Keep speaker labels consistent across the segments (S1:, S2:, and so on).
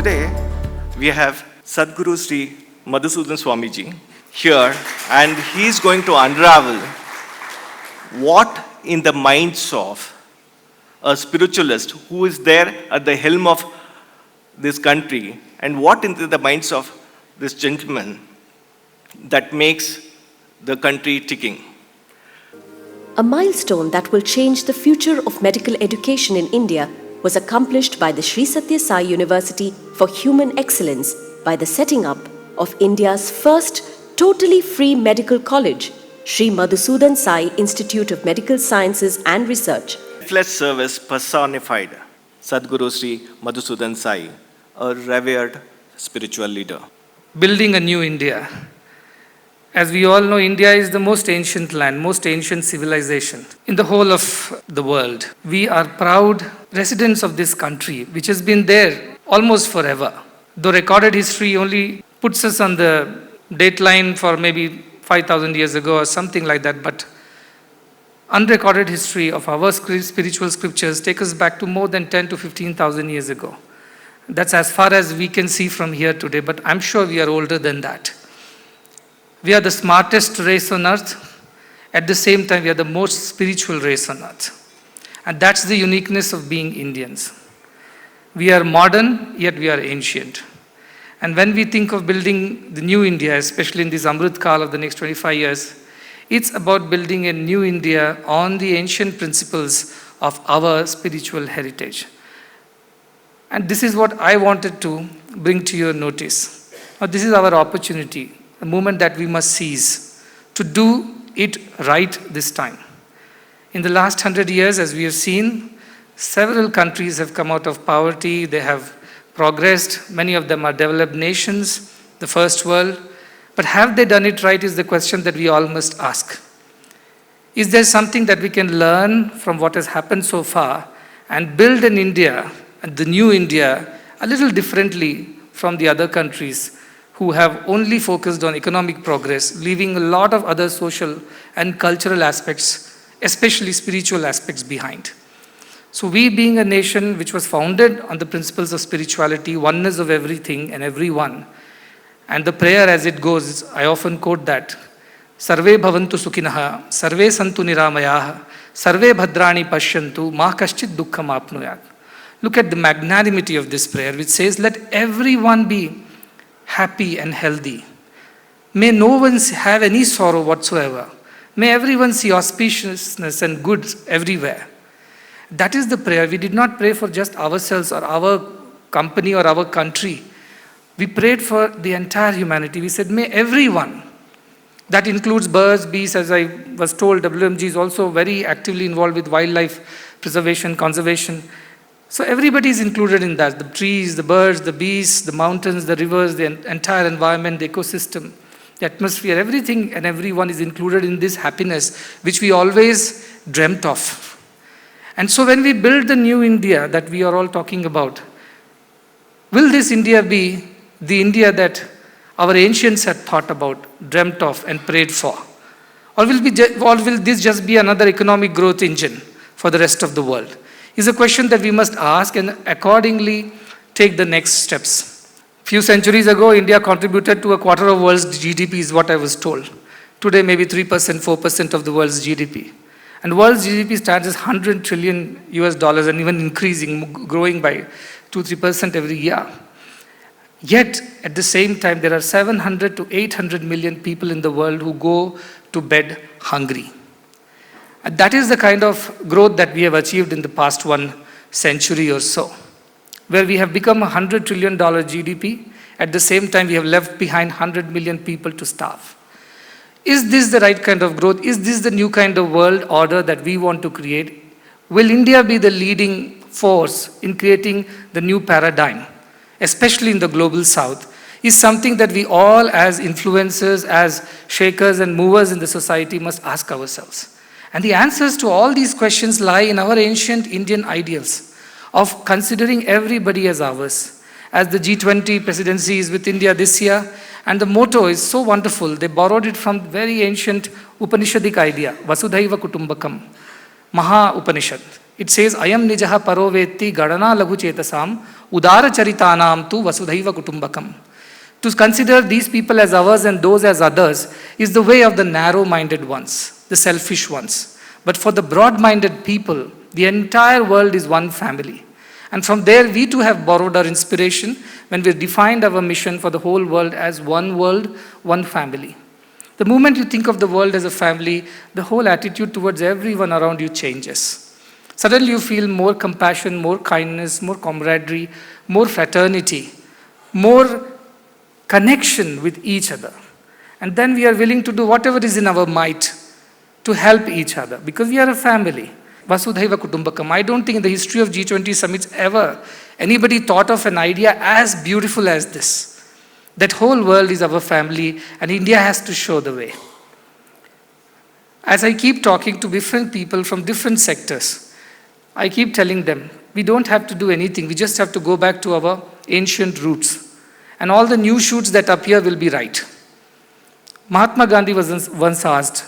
S1: Today, we have Sadhguru Sri Madhusudan Swamiji here, and he's going to unravel what in the minds of a spiritualist who is there at the helm of this country, and what in the minds of this gentleman that makes the country ticking.
S2: A milestone that will change the future of medical education in India was accomplished by the Sri Sai University for Human Excellence by the setting up of India's first totally free medical college, Sri Madhusudan Sai Institute of Medical Sciences and Research.
S1: Selfless service personified, Sadhguru Sri Madhusudan Sai, a revered spiritual leader.
S3: Building a new India. As we all know, India is the most ancient land, most ancient civilization in the whole of the world. We are proud residents of this country, which has been there almost forever. Though recorded history only puts us on the dateline for maybe 5,000 years ago or something like that, but unrecorded history of our spiritual scriptures take us back to more than 10 to 15,000 years ago. That's as far as we can see from here today, but I'm sure we are older than that. We are the smartest race on earth. At the same time, we are the most spiritual race on earth. And that's the uniqueness of being Indians. We are modern, yet we are ancient. And when we think of building the new India, especially in this Amrit Kal of the next 25 years, it's about building a new India on the ancient principles of our spiritual heritage. And this is what I wanted to bring to your notice. Now, this is our opportunity, a moment that we must seize to do it right this time. In the last 100 years, as we have seen, several countries have come out of poverty, they have progressed, many of them are developed nations, the first world. But have they done it right is the question that we all must ask. Is there something that we can learn from what has happened so far and build an India, the new India, a little differently from the other countries who have only focused on economic progress, leaving a lot of other social and cultural aspects, especially spiritual aspects, behind. So we, being a nation which was founded on the principles of spirituality, oneness of everything and everyone, and the prayer as it goes, I often quote that, Sarve bhavantu sukhinaha, sarve santu niramayaha, sarve bhadrani pashyantu, ma kaschit dukkham apnuyat. Look at the magnanimity of this prayer, which says, let everyone be happy and healthy. May no one have any sorrow whatsoever. May everyone see auspiciousness and good everywhere. That is the prayer. We did not pray for just ourselves or our company or our country. We prayed for the entire humanity. We said, may everyone, that includes birds, bees, as I was told, WMG is also very actively involved with wildlife preservation, conservation. So everybody is included in that, the trees, the birds, the bees, the mountains, the rivers, the entire environment, the ecosystem, the atmosphere, everything and everyone is included in this happiness, which we always dreamt of. And so when we build the new India that we are all talking about, will this India be the India that our ancients had thought about, dreamt of and prayed for? Or will this just be another economic growth engine for the rest of the world? Is a question that we must ask and accordingly take the next steps. Few centuries ago, India contributed to a quarter of world's GDP is what I was told. Today, maybe 3%, 4% of the world's GDP. And world's GDP stands as $100 trillion and even increasing, growing by 2-3% every year. Yet, at the same time, there are 700 to 800 million people in the world who go to bed hungry. And that is the kind of growth that we have achieved in the past 1 century or so, where we have become a $100 trillion GDP. At the same time, we have left behind 100 million people to starve. Is this the right kind of growth? Is this the new kind of world order that we want to create? Will India be the leading force in creating the new paradigm, especially in the global south? Is something that we all as influencers, as shakers and movers in the society must ask ourselves. And the answers to all these questions lie in our ancient Indian ideals of considering everybody as ours. As the G20 presidency is with India this year, and the motto is so wonderful. They borrowed it from very ancient Upanishadic idea, Vasudhaiva Kutumbakam, Maha Upanishad. It says, Ayam nijaha parovetti gadana laghu chetasam udara charitanam tu vasudhaiva kutumbakam. To consider these people as ours and those as others is the way of the narrow-minded ones, the selfish ones. But for the broad-minded people, the entire world is one family. And from there, we too have borrowed our inspiration when we defined our mission for the whole world as one world, one family. The moment you think of the world as a family, the whole attitude towards everyone around you changes. Suddenly you feel more compassion, more kindness, more camaraderie, more fraternity, more connection with each other. And then we are willing to do whatever is in our might to help each other because we are a family. Vasudhaiva Kutumbakam. I don't think in the history of G20 summits ever anybody thought of an idea as beautiful as this. That whole world is our family and India has to show the way. As I keep talking to different people from different sectors, I keep telling them, we don't have to do anything. We just have to go back to our ancient roots. And all the new shoots that appear will be right. Mahatma Gandhi was once asked,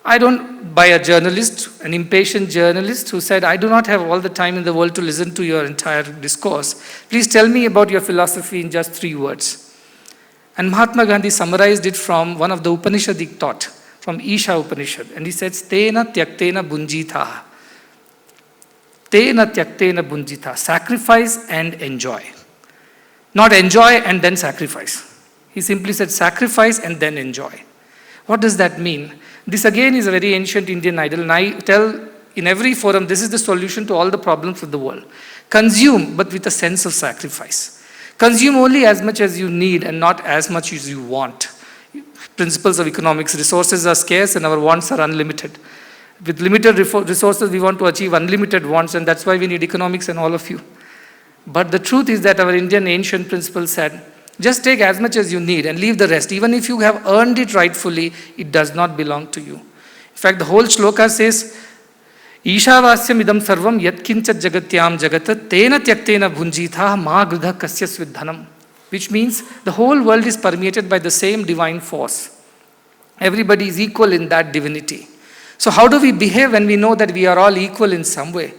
S3: by a journalist, an impatient journalist who said, I do not have all the time in the world to listen to your entire discourse. Please tell me about your philosophy in just 3 words. And Mahatma Gandhi summarized it from one of the Upanishad he taught, from Isha Upanishad. And he said, Tena tyaktena bunjitha. Tena tyaktena bunjitha. Sacrifice and enjoy. Not enjoy and then sacrifice. He simply said sacrifice and then enjoy. What does that mean? This again is a very ancient Indian idol, and I tell in every forum this is the solution to all the problems of the world. Consume, but with a sense of sacrifice. Consume only as much as you need and not as much as you want. Principles of economics, resources are scarce and our wants are unlimited. With limited resources, we want to achieve unlimited wants, and that's why we need economics and all of you. But the truth is that our Indian ancient principle said, just take as much as you need and leave the rest. Even if you have earned it rightfully, it does not belong to you. In fact, the whole shloka says, Ishavasyam idam sarvam yatkinchat jagatyam jagata tena tyaktena bhunjitha ma grudha kasyas vidhanam. Which means the whole world is permeated by the same divine force. Everybody is equal in that divinity. So how do we behave when we know that we are all equal in some way?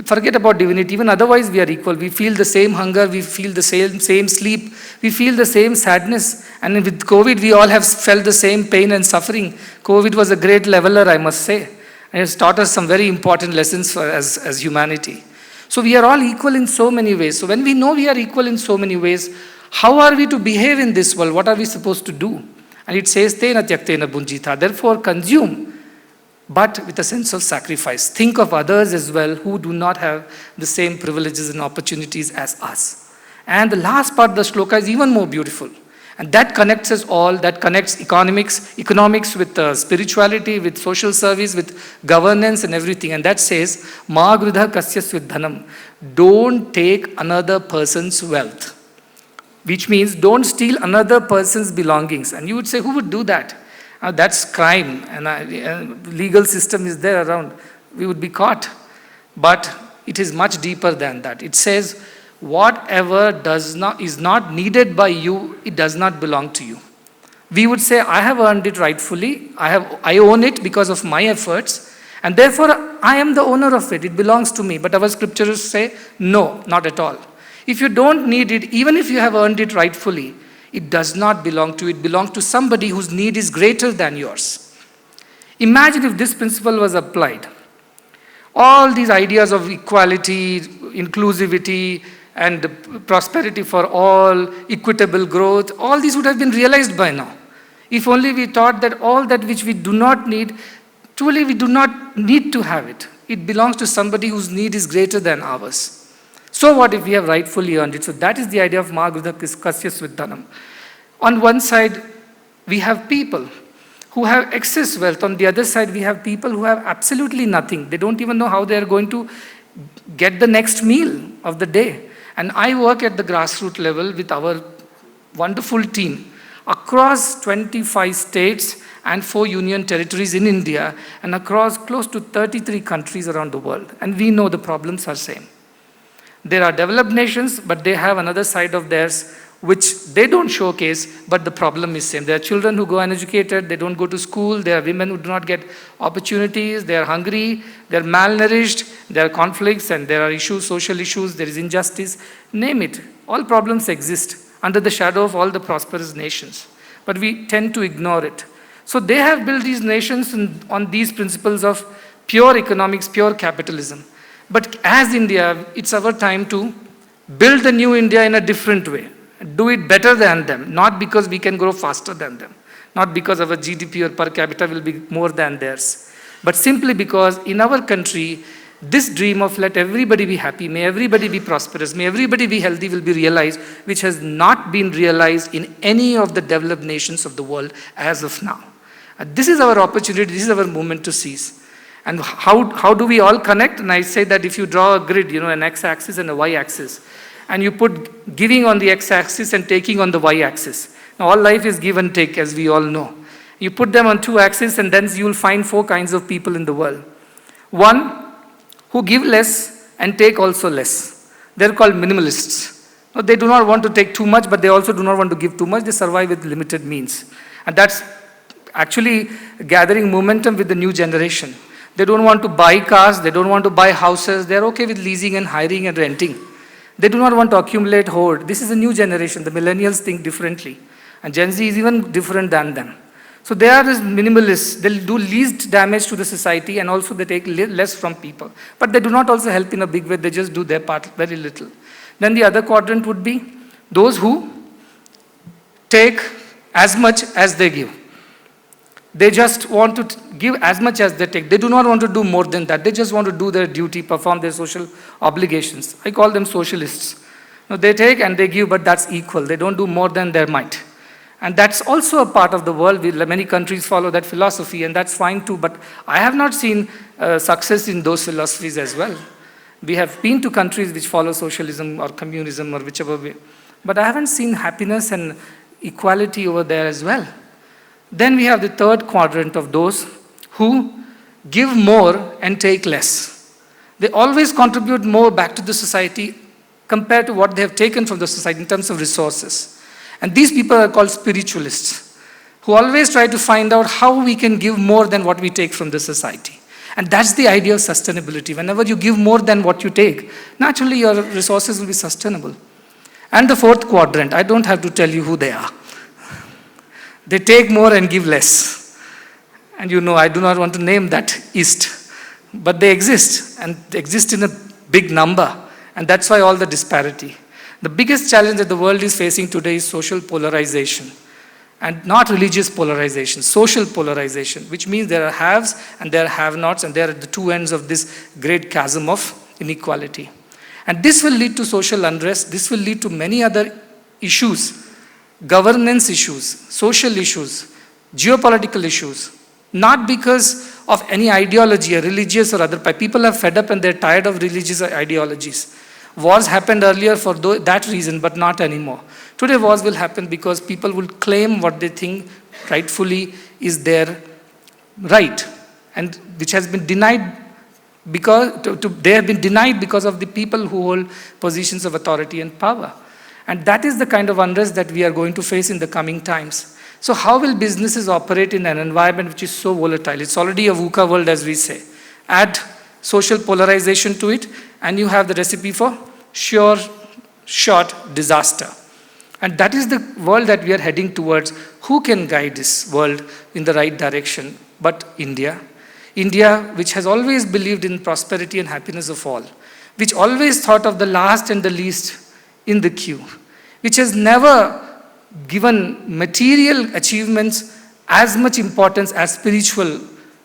S3: Forget about divinity, even otherwise we are equal. We feel the same hunger, we feel the same sleep, we feel the same sadness. And with COVID, we all have felt the same pain and suffering. COVID was a great leveler, I must say. And it's taught us some very important lessons as humanity. So we are all equal in so many ways. So when we know we are equal in so many ways, how are we to behave in this world? What are we supposed to do? And it says, Tena tyaktena bunjitha. Therefore, consume, but with a sense of sacrifice. Think of others as well who do not have the same privileges and opportunities as us. And the last part of the shloka is even more beautiful. And that connects us all, that connects economics with spirituality, with social service, with governance and everything. And that says, Ma grudha kasyas vidhanam. Don't take another person's wealth. Which means don't steal another person's belongings. And you would say, who would do that? That's crime, and legal system is there around. We would be caught. But it is much deeper than that. It says, whatever is not needed by you, it does not belong to you. We would say, I have earned it rightfully. I own it because of my efforts, and therefore I am the owner of it. It belongs to me. But our scriptures say, no, not at all. If you don't need it, even if you have earned it rightfully, it does not belong to you. It belongs to somebody whose need is greater than yours. Imagine if this principle was applied. All these ideas of equality, inclusivity, and prosperity for all, equitable growth, all these would have been realized by now. If only we thought that all that which we do not need, truly we do not need to have it. It belongs to somebody whose need is greater than ours. So what if we have rightfully earned it? So that is the idea of Ma grudha kasyas vidhanam. On one side, we have people who have excess wealth. On the other side, we have people who have absolutely nothing. They don't even know how they are going to get the next meal of the day. And I work at the grassroots level with our wonderful team across 25 states and 4 union territories in India and across close to 33 countries around the world. And we know the problems are same. There are developed nations, but they have another side of theirs which They don't showcase, but the problem is same. There are children who go uneducated, they don't go to school, there are women who do not get opportunities, they are hungry, they are malnourished, there are conflicts and there are issues, social issues, there is injustice, name it. All problems exist under the shadow of all the prosperous nations. But we tend to ignore it. So they have built these nations on these principles of pure economics, pure capitalism. But as India, it's our time to build the new India in a different way. Do it better than them, not because we can grow faster than them, not because our GDP or per capita will be more than theirs, but simply because in our country, this dream of let everybody be happy, may everybody be prosperous, may everybody be healthy will be realized, which has not been realized in any of the developed nations of the world as of now. This is our opportunity, this is our moment to seize. And how do we all connect? And I say that if you draw a grid, an x-axis and a y-axis, and you put giving on the x-axis and taking on the y-axis. Now all life is give and take, as we all know. You put them on two axes and then you will find four kinds of people in the world. One, who give less and take also less. They're called minimalists. No, they do not want to take too much, but they also do not want to give too much. They survive with limited means. And that's actually gathering momentum with the new generation. They don't want to buy cars, they don't want to buy houses, they're okay with leasing and hiring and renting. They do not want to accumulate hoard. This is a new generation. The millennials think differently. And Gen Z is even different than them. So they are minimalists. They'll do least damage to the society and also they take less from people. But they do not also help in a big way. They just do their part very little. Then the other quadrant would be those who take as much as they give. They just want to give as much as they take. They do not want to do more than that. They just want to do their duty, perform their social obligations. I call them socialists. Now, they take and they give, but that's equal. They don't do more than their might. And that's also a part of the world. Many countries follow that philosophy, and that's fine too. But I have not seen success in those philosophies as well. We have been to countries which follow socialism or communism or whichever way. But I haven't seen happiness and equality over there as well. Then we have the third quadrant of those who give more and take less. They always contribute more back to the society compared to what they have taken from the society in terms of resources. And these people are called spiritualists, who always try to find out how we can give more than what we take from the society. And that's the idea of sustainability. Whenever you give more than what you take, naturally your resources will be sustainable. And the fourth quadrant, I don't have to tell you who they are. They take more and give less. And I do not want to name that East. But they exist, and they exist in a big number. And that's why all the disparity. The biggest challenge that the world is facing today is social polarization. And not religious polarization, social polarization, which means there are haves and there are have-nots, and they are at the two ends of this great chasm of inequality. And this will lead to social unrest. This will lead to many other issues. Governance issues, social issues, geopolitical issues, not because of any ideology, or religious or other. People are fed up and they're tired of religious ideologies. Wars happened earlier for that reason, but not anymore. Today wars will happen because people will claim what they think rightfully is their right, and which has been denied because they have been denied because of the people who hold positions of authority and power. And that is the kind of unrest that we are going to face in the coming times. So how will businesses operate in an environment which is so volatile? It's already a VUCA world, as we say. Add social polarization to it, and you have the recipe for sure, short disaster. And that is the world that we are heading towards. Who can guide this world in the right direction but India? India, which has always believed in prosperity and happiness of all, which always thought of the last and the least in the queue, which has never given material achievements as much importance as spiritual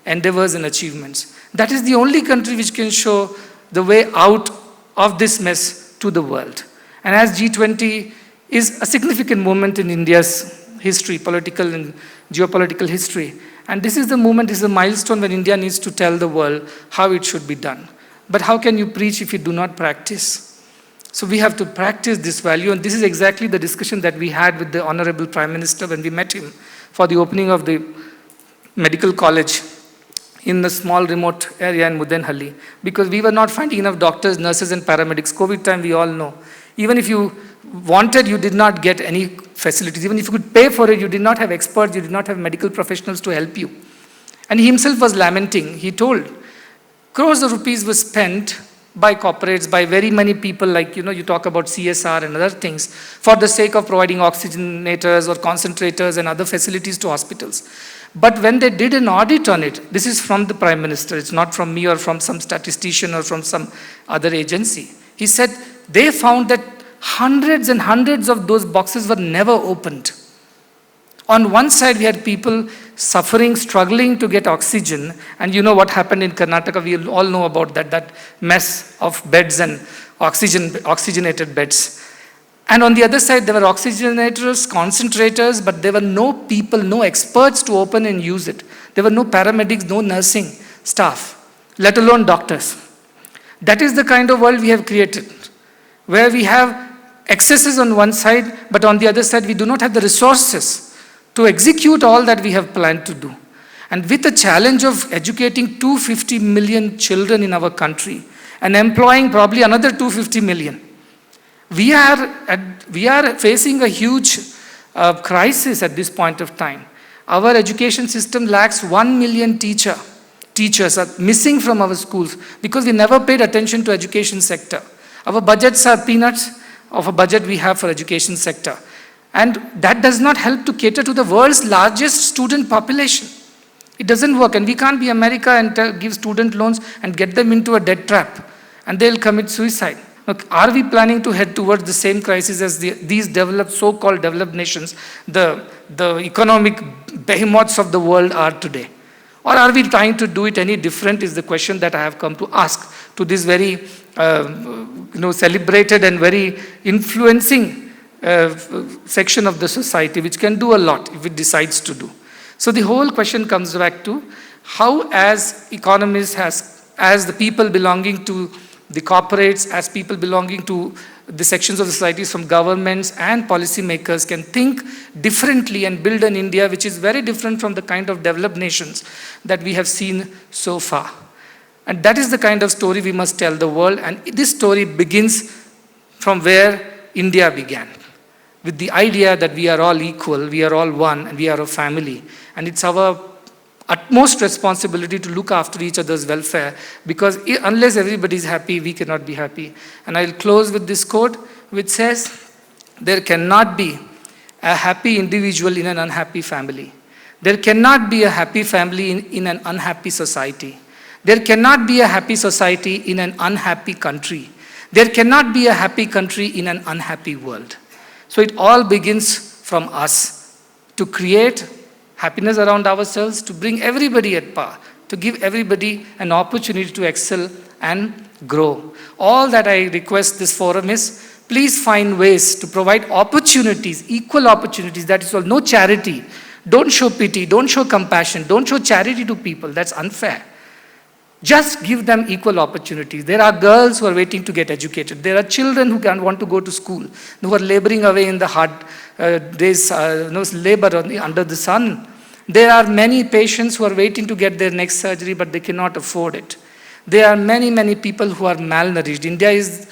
S3: endeavors and achievements. That is the only country which can show the way out of this mess to the world. And as G20 is a significant moment in India's history, political and geopolitical history, and this is the moment, this is a milestone when India needs to tell the world how it should be done. But how can you preach if you do not practice? So we have to practice this value, and this is exactly the discussion that we had with the Honorable Prime Minister when we met him for the opening of the medical college in the small remote area in Mudenhalli, because we were not finding enough doctors, nurses and paramedics. COVID time, we all know. Even if you wanted, you did not get any facilities. Even if you could pay for it, you did not have experts, you did not have medical professionals to help you. And he himself was lamenting. He told, crores of rupees were spent by corporates, by very many people, like, you talk about CSR and other things, for the sake of providing oxygenators or concentrators and other facilities to hospitals. But when they did an audit on it, this is from the Prime Minister, it's not from me or from some statistician or from some other agency. He said they found that hundreds and hundreds of those boxes were never opened. On one side, we had people suffering, struggling to get oxygen. And you know what happened in Karnataka? We all know about that mess of beds and oxygenated beds. And on the other side, there were oxygenators, concentrators, but there were no people, no experts to open and use it. There were no paramedics, no nursing staff, let alone doctors. That is the kind of world we have created, where we have excesses on one side, but on the other side, we do not have the resources to execute all that we have planned to do. And with the challenge of educating 250 million children in our country and employing probably another 250 million, we are facing a huge crisis at this point of time. Our education system lacks 1 million teachers are missing from our schools because we never paid attention to education sector. Our budgets are peanuts of a budget we have for education sector. And that does not help to cater to the world's largest student population. It doesn't work, and we can't be America and give student loans and get them into a debt trap, and they'll commit suicide. Look, are we planning to head towards the same crisis as these developed, so-called developed nations, the economic behemoths of the world are today? Or are we trying to do it any different is the question that I have come to ask to this very celebrated and very influencing section of the society, which can do a lot if it decides to do. So the whole question comes back to how, as economists, as the people belonging to the corporates, as people belonging to the sections of the societies from governments and policymakers, can think differently and build an India which is very different from the kind of developed nations that we have seen so far. And that is the kind of story we must tell the world. And this story begins from where India began, with the idea that we are all equal, we are all one, and we are a family. And it's our utmost responsibility to look after each other's welfare, because unless everybody is happy, we cannot be happy. And I'll close with this quote, which says, there cannot be a happy individual in an unhappy family. There cannot be a happy family in an unhappy society. There cannot be a happy society in an unhappy country. There cannot be a happy country in an unhappy world. So it all begins from us to create happiness around ourselves, to bring everybody at par, to give everybody an opportunity to excel and grow. All that I request this forum is, please find ways to provide opportunities, equal opportunities. That is all. No charity. Don't show pity. Don't show compassion. Don't show charity to people. That's unfair. Just give them equal opportunities. There are girls who are waiting to get educated. There are children who want to go to school, who are laboring away in the hard days, labor under the sun. There are many patients who are waiting to get their next surgery, but they cannot afford it. There are many, many people who are malnourished. India is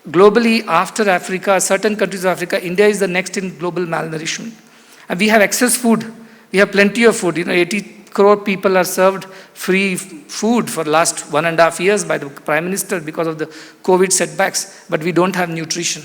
S3: globally, after Africa, certain countries of Africa, India is the next in global malnourishment. And we have excess food. We have plenty of food. 80 crore people are served free food for the last 1.5 years by the Prime Minister because of the COVID setbacks, but we don't have nutrition.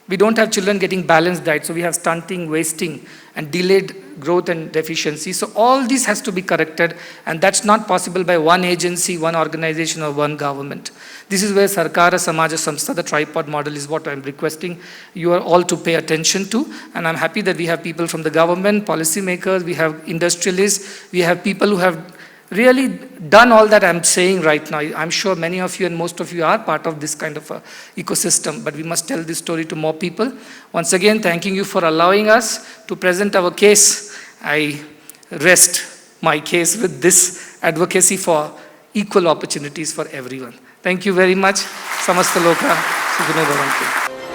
S3: We don't have children getting balanced diet, so we have stunting, wasting, and delayed growth and deficiency. So all this has to be corrected, and that's not possible by one agency, one organization, or one government. This is where Sarkara, Samaja, Samstha, the tripod model is what I'm requesting you are all to pay attention to. And I'm happy that we have people from the government, policymakers, we have industrialists, we have people who have really done all that I'm saying right now. I'm sure many of you and most of you are part of this kind of a ecosystem, but we must tell this story to more people. Once again, thanking you for allowing us to present our case. I rest my case with this advocacy for equal opportunities for everyone. Thank you very much. Samasta Loka Sukhino Bhavantu.